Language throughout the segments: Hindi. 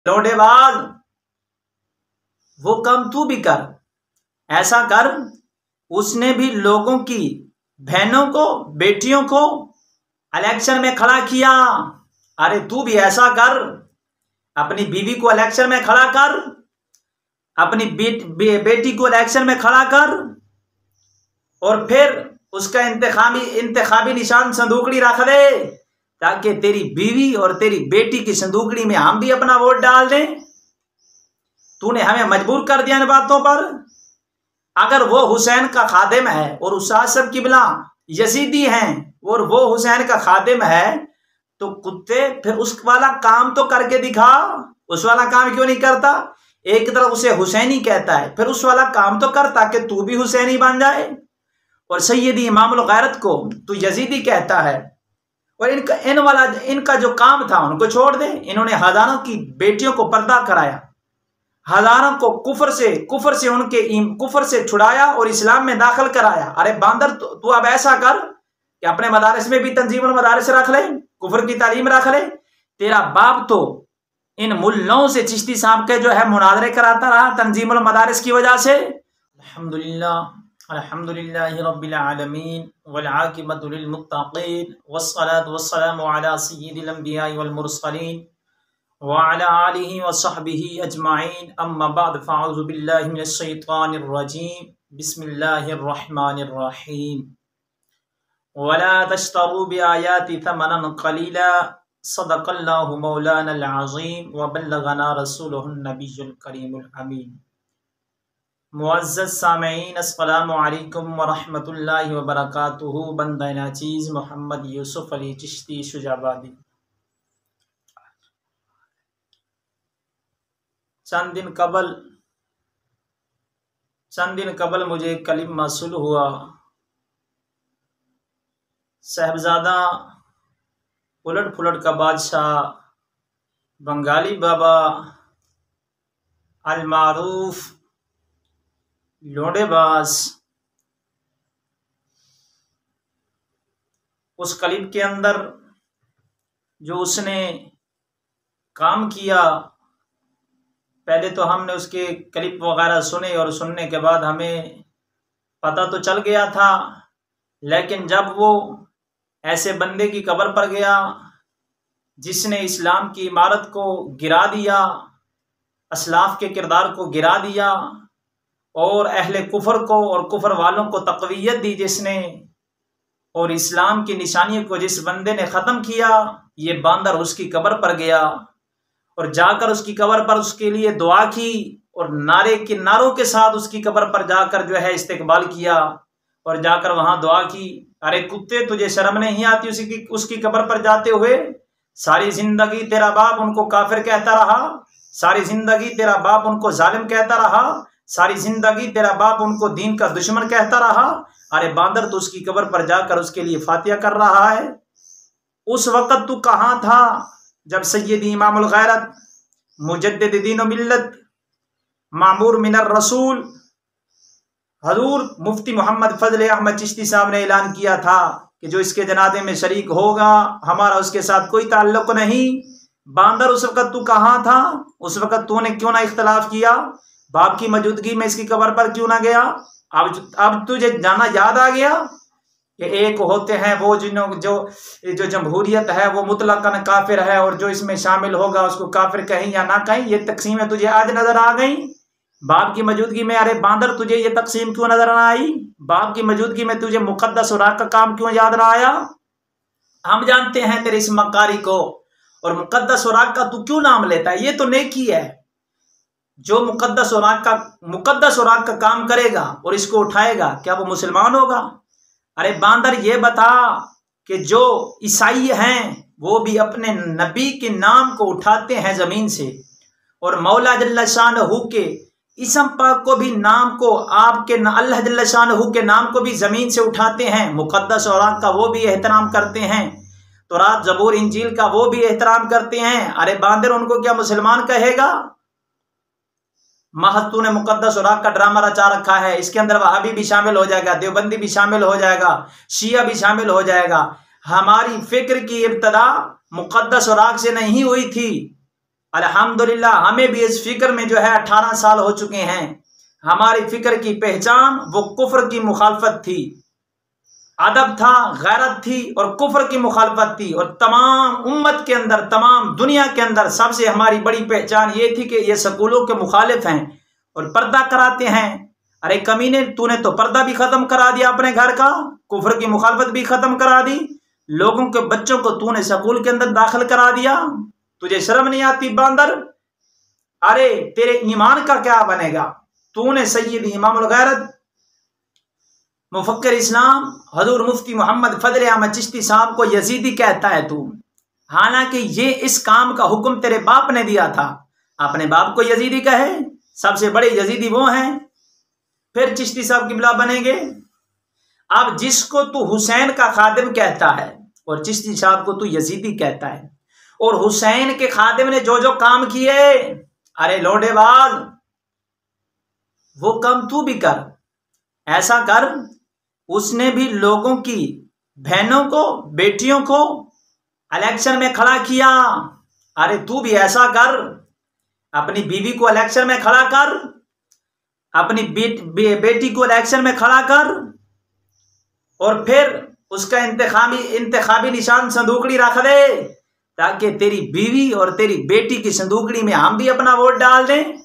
लौंडेबाज, वो काम तू भी कर। ऐसा कर, उसने भी लोगों की बहनों को, बेटियों को इलेक्शन में खड़ा किया। अरे तू भी ऐसा कर, अपनी बीवी को इलेक्शन में खड़ा कर, अपनी बेटी को इलेक्शन में खड़ा कर, और फिर उसका इंतखाबी निशान संदूकड़ी रख दे, ताकि तेरी बीवी और तेरी बेटी की संदूकड़ी में हम भी अपना वोट डाल दें। तूने हमें मजबूर कर दिया इन बातों पर। अगर वो हुसैन का खादिम है और उस्ताद साहब किबला यजीदी हैं और वो हुसैन का खादिम है, तो कुत्ते फिर उस वाला काम तो करके दिखा। उस वाला काम क्यों नहीं करता? एक तरफ उसे हुसैनी कहता है, फिर उस वाला काम तो कर ताकि तू भी हुसैनी बन जाए। और सैयदी इमामुल गैरत को तू यजीदी कहता है। और इनका जो काम था उनको छोड़ दे। इन्होंने हजारों की बेटियों को पर्दा कराया, हजारों को कुफर से छुड़ाया और इस्लाम में दाखिल कराया। अरे बांदर, तू अब ऐसा कर कि अपने मदारिस में भी तंजीमुल मदारिस रख ले, कुफर की तालीम रख ले। तेरा बाप तो इन मुल्लों से चिश्ती साहब के जो है मुनाजरे कराता रहा तंजीमुल मदारिस की वजह से। अल्हम्दुलिल्लाहि रब्बिल आलमीन वल आकिबतु लिल मुत्तकीन वस्सलातु वस्सलामु अला सय्यिदिल अंबिया'i वल मुरसलीन व अला आलिहि व सहबिहि अजमाइन। अम्मा बाद फ़अऊज़ु बिल्लाहि मिनश शैतानिर रजीम। बिस्मिल्लाहिर रहमानिर रहीम। वला तश्तरू बिआयाति थमनन क़लीला सदक़ल्लाहु मौलानल अज़ीम व बल्लगना रसूलुहुन नबियुल करीमुल अमीन। मुअज़्ज़ज़ सामईन, अस्सलामु अलैकुम व रहमतुल्लाहि व बरकातुहू। बंदा नाचीज़ मोहम्मद यूसुफ अली चिश्ती शुजाबादी। चंद दिन कबल मुझे कलिम मौसूल हुआ। साहबजादा उलट फुलट का बादशाह, बंगाली बाबा अलमारूफ लौंडेबाज, उस क्लिप के अंदर जो उसने काम किया, पहले तो हमने उसके क्लिप वगैरह सुने और सुनने के बाद हमें पता तो चल गया था, लेकिन जब वो ऐसे बंदे की कब्र पर गया जिसने इस्लाम की इमारत को गिरा दिया, असलाफ के किरदार को गिरा दिया और अहले कुफर को और कुफर वालों को तक़वियत दी जिसने, और इस्लाम की निशानियों को जिस बंदे ने ख़त्म किया, ये बांदर उसकी कब्र पर गया और जाकर उसकी कब्र पर उसके लिए दुआ की और नारों के साथ उसकी कब्र पर जाकर जो है इस्तकबाल किया और जाकर वहां दुआ की। अरे कुत्ते, तुझे शर्म नहीं आती उसकी कब्र पर जाते हुए? सारी जिंदगी तेरा बाप उनको काफिर कहता रहा, सारी जिंदगी तेरा बाप उनको जालिम कहता रहा, सारी जिंदगी तेरा बाप उनको दीन का दुश्मन कहता रहा। अरे बांदर, तो उसकी कब्र पर जाकर उसके लिए फातिहा कर रहा है। उस वक्त तू कहां था जब सैयदी इमामुल गैरत मुजद्दिद दीन व मिल्लत मामूर मिनर रसूल हजूर मुफ्ती मोहम्मद फजल अहमद चिश्ती साहब ने ऐलान किया था कि जो इसके जनाजे में शरीक होगा हमारा उसके साथ कोई ताल्लुक नहीं। बांदर, उस वक्त तू कहां था? उस वक्त तूने क्यों ना इख्तलाफ किया? बाप की मौजूदगी में इसकी कब्र पर क्यों ना गया? अब तुझे जाना याद आ गया कि एक होते हैं वो जो जमहूरियत है वो मुतलकन काफिर है और जो इसमें शामिल होगा उसको काफिर कहीं या ना कहीं। ये तकसीमें तुझे आज नजर आ गई बाप की मौजूदगी में? अरे बांदर, तुझे ये तकसीम क्यों नजर ना आई? बाप की मौजूदगी में तुझे मुकद्दस सुराग का काम क्यों याद ना आया? हम जानते हैं तेरे इस मक्कारी को, और मुकद्दस सुराग का तू क्यों नाम लेता है? ये तो नेकी है। जो मुकद्दस सुराग का काम करेगा और इसको उठाएगा, क्या वो मुसलमान होगा? अरे बांदर, ये बता कि जो ईसाई हैं वो भी अपने नबी के नाम को उठाते हैं जमीन से, और मौला जल्ल शानहू के इसम पाक को भी नाम को आपके अल्लाह जल्ल शानहू के नाम को भी जमीन से उठाते हैं। मुकद्दस औरात का वो भी एहतराम करते हैं, तो रात जबूर इंजील का वो भी एहतराम करते हैं। अरे बांदर, उनको क्या मुसलमान कहेगा? महज तूने मुकद्दस औरात का ड्रामा रचा रखा है। इसके अंदर वहाबी भी शामिल हो जाएगा, देवबंदी भी शामिल हो जाएगा, शिया भी शामिल हो जाएगा। हमारी फिक्र की इब्तदा मुकद्दस औरात से नहीं हुई थी। अल्हम्दुलिल्लाह हमें भी इस फिक्र में जो है 18 साल हो चुके हैं। हमारी फिक्र की पहचान वो कुफ्र की मुखालफत थी, अदब था, गैरत थी और कुफ्र की मुखालफत थी। और तमाम उम्मत के अंदर, तमाम दुनिया के अंदर सबसे हमारी बड़ी पहचान ये थी कि ये स्कूलों के मुखालिफ हैं और पर्दा कराते हैं। अरे कमीने, तूने तो पर्दा भी खत्म करा दिया अपने घर का, कुफ्र की मुखालफत भी खत्म करा दी, लोगों के बच्चों को तूने स्कूल के अंदर दाखिल करा दिया। तुझे शर्म नहीं आती बांदर? अरे तेरे ईमान का क्या बनेगा? तूने सैयद इमामुल गैरत मुफक्किर इस्लाम हजूर मुफ्ती मोहम्मद फजल अहमद चिश्ती साहब को यजीदी कहता है तू, हालांकि ये इस काम का हुक्म तेरे बाप ने दिया था। अपने बाप को यजीदी कहे, सबसे बड़े यजीदी वो हैं, फिर चिश्ती साहब किबला बनेंगे। अब जिसको तू हुसैन का खादिम कहता है और चिश्ती साहब को तू यजीदी कहता है, और हुसैन के खादिम ने जो जो काम किए, अरे लोडेबाज, वो काम तू भी कर। ऐसा कर, उसने भी लोगों की बहनों को, बेटियों को इलेक्शन में खड़ा किया। अरे तू भी ऐसा कर, अपनी बीवी को इलेक्शन में खड़ा कर, अपनी बेटी को इलेक्शन में खड़ा कर, और फिर उसका इंतखाबी निशान संदूकड़ी रख दे, ताकि तेरी बीवी और तेरी बेटी की संदूकड़ी में हम भी अपना वोट डाल दें।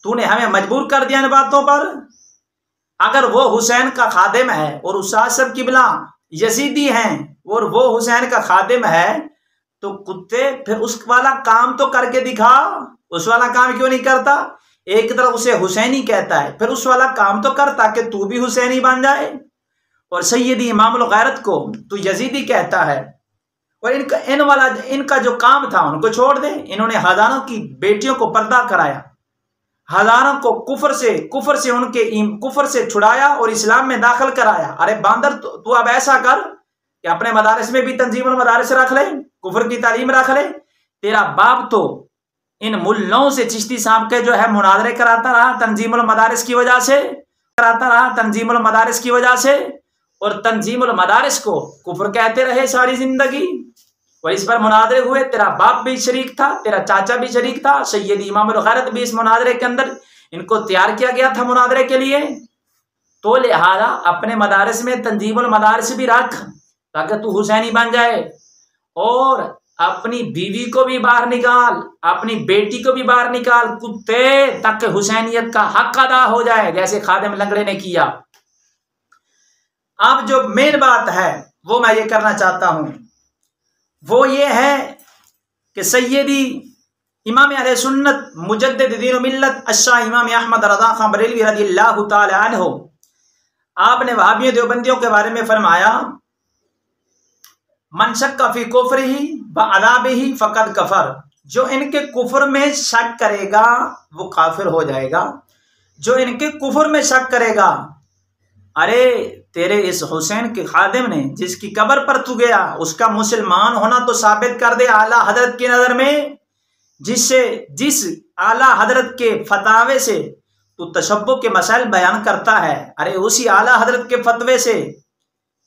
तूने हमें मजबूर कर दिया इन बातों पर। अगर वो हुसैन का खादिम है और उस्ताद साहब किबला यजीदी हैं और वो हुसैन का खादिम है, तो कुत्ते फिर उस वाला काम तो करके दिखा। उस वाला काम क्यों नहीं करता? एक तरफ उसे हुसैनी कहता है, फिर उस वाला काम तो कर ताकि तू भी हुसैनी बन जाए। और सैयदी इमामुल गैरत को तू यजीदी कहता है, और इनका जो काम था उनको छोड़ दे। इन्होंने हजारों की बेटियों को पर्दा कराया, हजारों को कुफर से छुड़ाया और इस्लाम में दाखिल कराया। अरे बांदर, तू अब ऐसा कर कि अपने मदारिस में भी तंजीमुल मदारिस रख ले, कुफर की तालीम रख ले। तेरा बाप तो इन मुल्लों से चिश्ती साहब के जो है मुनाजरे कराता रहा तंजीमुल मदारिस की वजह से, और तंजीमुल मदारिस को कुफर कहते रहे सारी जिंदगी, और इस पर मुनाजरे हुए। तेरा बाप भी शरीक था, तेरा चाचा भी शरीक था, सैयद इमामुल गैरत भी इस मुनाजरे के अंदर, इनको तैयार किया गया था मुनाजरे के लिए। तो लिहाजा अपने मदारिस में तंजीमुल मदारिस भी रख ताकि तू हुसैनी बन जाए, और अपनी बीवी को भी बाहर निकाल, अपनी बेटी को भी बाहर निकाल कुत्ते, ताकि हुसैनियत का हक अदा हो जाए, जैसे खादिम लंगड़े ने किया। अब जो मेन बात है वो मैं ये करना चाहता हूं, वो ये है कि सैयदी इमाम अहले सुन्नत मुजद्दिद दीन व मिल्लत अश्शाह इमाम अहमद रज़ा खां बरेलवी रज़ियल्लाहु ताला अन्हु, आपने वहाबियों देवबंदियों के बारे में फरमाया, मन शक्का फी कुफ्रिही व अज़ाबिही फ़क़द कफ़र। जो इनके कुफ्र में शक करेगा वो काफिर हो जाएगा। जो इनके कुफ्र में शक करेगा, अरे तेरे इस हुसैन के खादिम ने जिसकी कब्र पर तू गया, उसका मुसलमान होना तो साबित कर दे आला हजरत की नजर में। जिस आला हजरत के फतावे से तू तशब्बुह के मसाइल बयान करता है, अरे उसी आला हजरत के फतवे से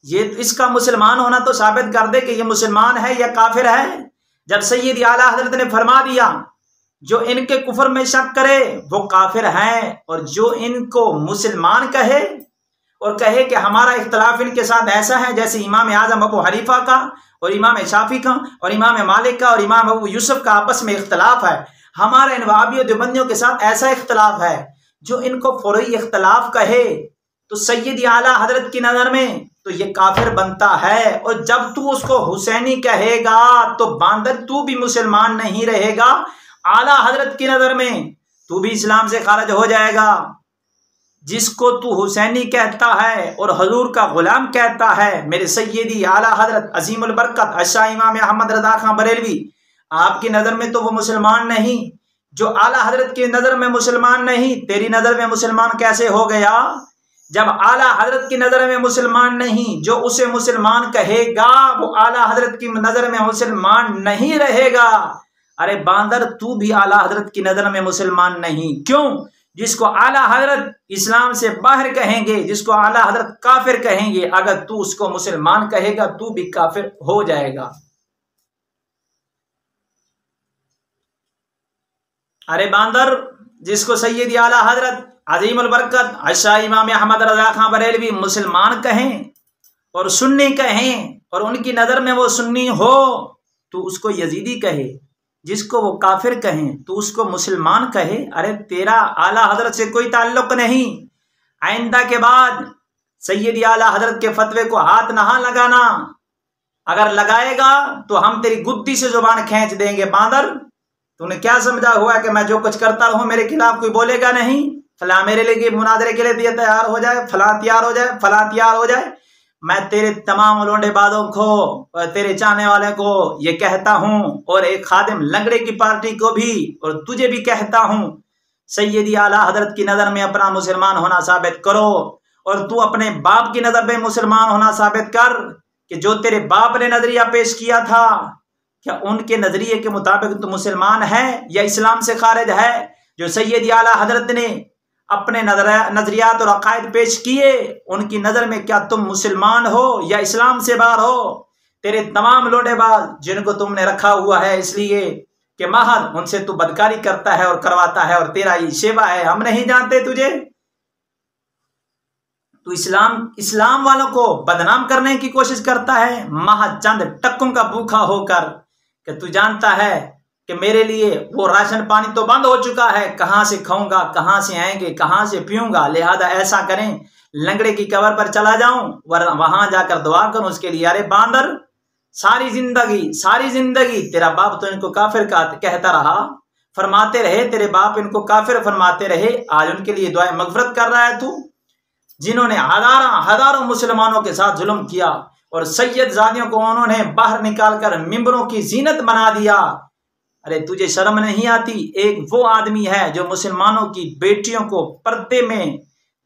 ये इसका मुसलमान होना तो साबित कर दे कि ये मुसलमान है या काफिर है। जब सैयद आला हजरत ने फरमा दिया जो इनके कुफर में शक करे वो काफिर हैं, और जो इनको मुसलमान कहे और कहे कि हमारा इख्तलाफ इनके साथ ऐसा है जैसे इमाम आजम अबू हनीफा का और इमाम शाफी का और इमाम मालिक का और इमाम अबू यूसुफ का आपस में इख्तलाफ है, हमारा इन वहाबियों देवबंदियों के साथ ऐसा इख्तलाफ है। जो इनको फौरी इख्तलाफ कहे तो सैयद आला हजरत की नजर में तो ये काफिर बनता है, और जब तू उसको हुसैनी कहेगा तो बांदर तू भी मुसलमान नहीं रहेगा। आला हजरत की नजर में तू भी इस्लाम से खारिज हो जाएगा। जिसको तू हुसैनी कहता है और हजूर का गुलाम कहता है, मेरे सैयदी आला हजरत अजीमुल बरकत अशा इमाम अहमद रज़ा खां बरेलवी, आपकी नजर में तो वो मुसलमान नहीं। जो आला हजरत की नजर में मुसलमान नहीं, तेरी नजर में मुसलमान कैसे हो गया? जब आला हजरत की नजर में मुसलमान नहीं, जो उसे मुसलमान कहेगा वो आला हजरत की नजर में मुसलमान नहीं रहेगा। अरे बांदर, तू भी आला हजरत की नजर में मुसलमान नहीं। क्यों? जिसको आला हजरत इस्लाम से बाहर कहेंगे, जिसको आला हजरत काफिर कहेंगे, अगर तू उसको मुसलमान कहेगा तू भी काफिर हो जाएगा। अरे बांदर, जिसको सैयद आला हजरत अजीमुल बरकत शाह इमाम अहमद रजा खां बरेलवी मुसलमान कहें और सुन्नी कहें और उनकी नज़र में वो सुन्नी हो, तो उसको यजीदी कहे, जिसको वो काफिर कहें तो उसको मुसलमान कहे। अरे तेरा आला हजरत से कोई ताल्लुक नहीं। आइंदा के बाद सैयद आला हजरत के फतवे को हाथ ना लगाना, अगर लगाएगा तो हम तेरी गुद्दी से जुबान खींच देंगे। बांदर, तूने क्या समझा हुआ है कि मैं जो कुछ करता रहूं मेरे खिलाफ कोई बोलेगा नहीं? फला मेरे लिए मुनाजरे के लिए दिए तैयार हो जाए, फला तैयार हो जाए, फला तैयार हो जाए। मैं तेरे तमाम लोंडेबाजों को और तेरे चाहने वाले को ये कहता हूं, और एक खादिम लंगड़े की पार्टी को भी और तुझे भी कहता हूं, सैयदी आला हजरत की नजर में अपना मुसलमान होना साबित करो, और तू अपने बाप की नजर में मुसलमान होना साबित कर कि जो तेरे बाप ने नजरिया पेश किया था, क्या उनके नजरिए के मुताबिक तू मुसलमान है या इस्लाम से खारिज है? जो सैयद आला हजरत ने अपने नजरियात और अकायद पेश किए, उनकी नजर में क्या तुम मुसलमान हो या इस्लाम से बाहर हो? तेरे तमाम लोडेबाज जिनको तुमने रखा हुआ है इसलिए कि महर उनसे तू बदकारी करता है और करवाता है और तेरा ये सेवा है, हम नहीं जानते तुझे। तू इस्लाम वालों को बदनाम करने की कोशिश करता है, महज चंद टक्कों का भूखा होकर, कि तू जानता है कि मेरे लिए वो राशन पानी तो बंद हो चुका है, कहां से खाऊंगा, कहां से आएंगे, कहां से पीऊंगा, लिहाजा ऐसा करें लंगड़े की कब्र पर चला जाऊं वहां जाकर दुआ करूं उसके लिए। अरे बांदर, सारी जिंदगी तेरा बाप तो इनको काफिर कहता रहा, फरमाते रहे, तेरे बाप इनको काफिर फरमाते रहे, आज उनके लिए दुआ मगफरत कर रहा है तू, जिन्होंने हजारों मुसलमानों के साथ जुल्म किया और सैयद जादियों को उन्होंने बाहर निकालकर मिंबरों की जीनत बना दिया। अरे तुझे शर्म नहीं आती? एक वो आदमी है जो मुसलमानों की बेटियों को पर्दे में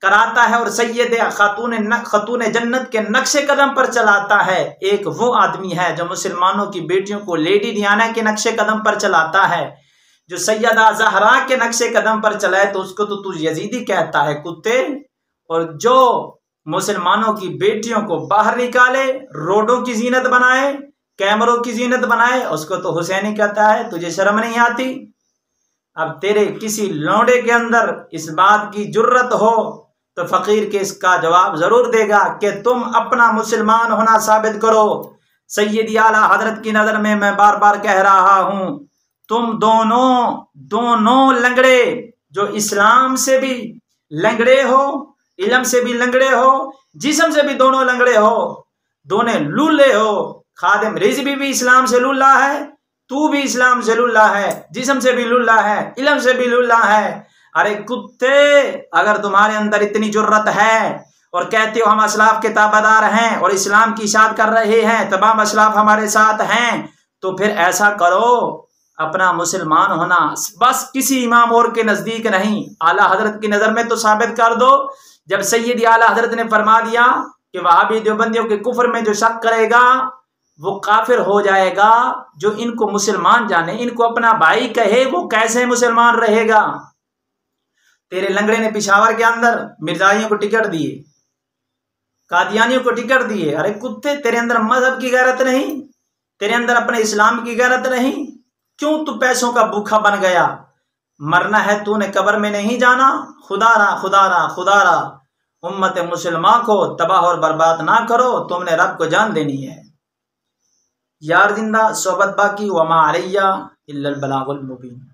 कराता है और सैयद खातून जन्नत के नक्शे कदम पर चलाता है। एक वो आदमी है जो मुसलमानों की बेटियों को लेडी डियाना के नक्शे कदम पर चलाता है, जो सैयदा ज़हरा के नक्शे कदम पर चलाए तो उसको तो तू यजीदी कहता है, कुत्ते। और जो मुसलमानों की बेटियों को बाहर निकाले, रोडों की जीनत बनाए, कैमरों की जीनत बनाए, उसको तो हुसैनी कहता है। तुझे शर्म नहीं आती? अब तेरे किसी लौंडे के अंदर इस बात की जुर्रत हो तो फकीर के इसका जवाब जरूर देगा कि तुम अपना मुसलमान होना साबित करो। सैयद आला हजरत की नजर में मैं बार बार कह रहा हूं, तुम दोनों लंगड़े, जो इस्लाम से भी लंगड़े हो, इल्म से भी लंगड़े हो, जिस्म से भी दोनों लंगड़े हो, दोनों लूले हो। खादिम रिजवी भी इस्लाम से लुल्ला है, तू भी इस्लाम से लुल्ला है, जिस्म से भी लुल्ला है, इल्म से भी लुल्ला है। अरे कुत्ते, अगर तुम्हारे अंदर इतनी जुर्रत है और कहते हो हम असलाफ के ताबेदार हैं और इस्लाम की इशाअत कर रहे हैं, तमाम असलाफ हमारे साथ हैं, तो फिर ऐसा करो, अपना मुसलमान होना बस किसी इमाम और के नजदीक नहीं, आला हजरत की नजर में तो साबित कर दो। जब सैयद आला हजरत ने फरमा दिया कि वहाबी देवबंदियों के कुफर में जो शक करेगा वो काफिर हो जाएगा, जो इनको मुसलमान जाने, इनको अपना भाई कहे, वो कैसे मुसलमान रहेगा? तेरे लंगड़े ने पिशावर के अंदर मिर्जाइयों को टिकट दिए, कादियानियों को टिकट दिए। अरे कुत्ते, तेरे अंदर मजहब की गैरत नहीं, तेरे अंदर अपने इस्लाम की गैरत नहीं, क्यों तू पैसों का भूखा बन गया? मरना है तूने कब्र में नहीं जाना। खुदारा उम्मत मुसलमान को तबाह और बर्बाद ना करो, तुमने रब को जान देनी है। यार जिंदा सोबत बाकी, वमा अलैया इल्लल बलागुल मुबीन।